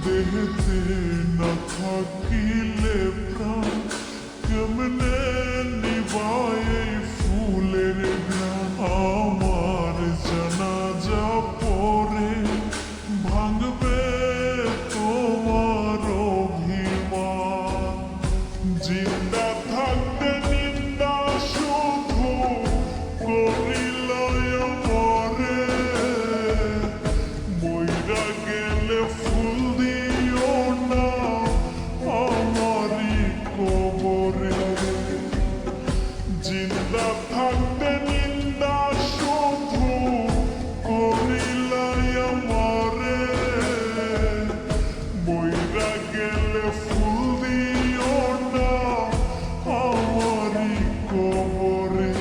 দেহতে না থাকিলে প্রাণ কেমনে নিবায় এই ফুলের ঘ্রাণ আমার জানাজা পরে ভাঙবে তোমার অভিমান জিন্দা থাকতে নিন্দা শুধু করিল মরে মইরা গেলে ফুল দিও না আমারই কবরে জিন্দা থাকতে নিন্দা শুধু করিল মরে মইরা গেলে ফুল দিও না আমারই কবরে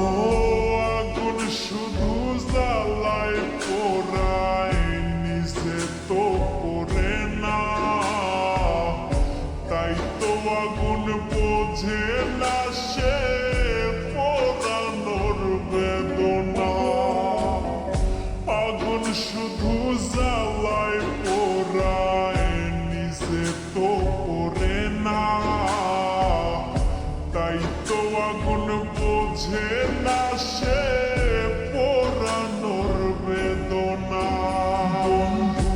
আগুন শুধু জ্বালায় পোড়ায় নিজে তো পড়ে না তাই তো আগুন বোঝে না সে পোড়ানোর বেদনা আগুন শুধু জ্বালায় পোড়ায় নিজে তো পড়ে না তাই তো আগুন বোঝে না সে পোড়ানোর বেদনা বন্ধু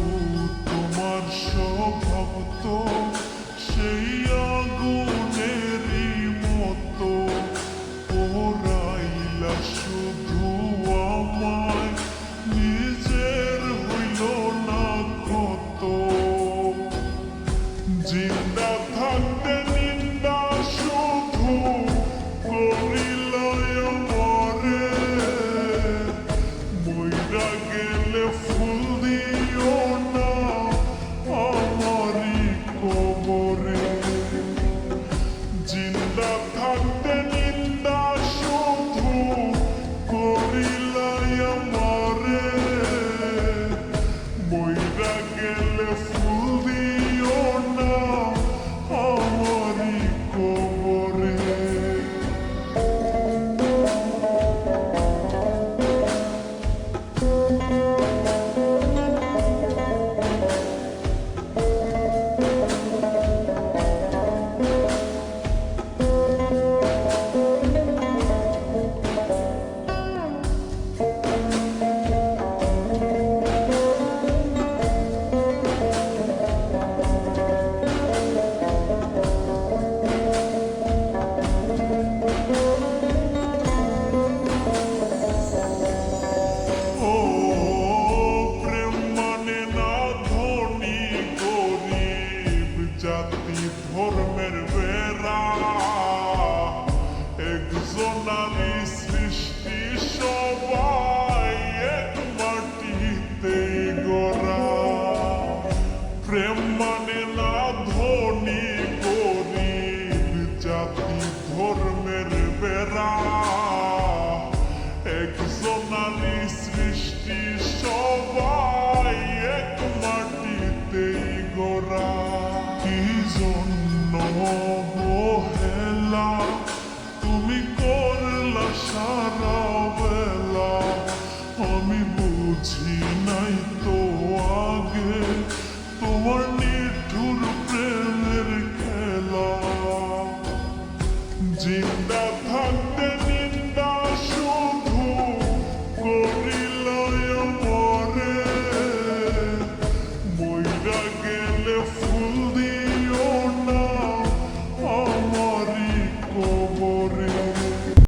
তোমার স্বভাব তো সেই আগুনেরই মতো পোড়াইলা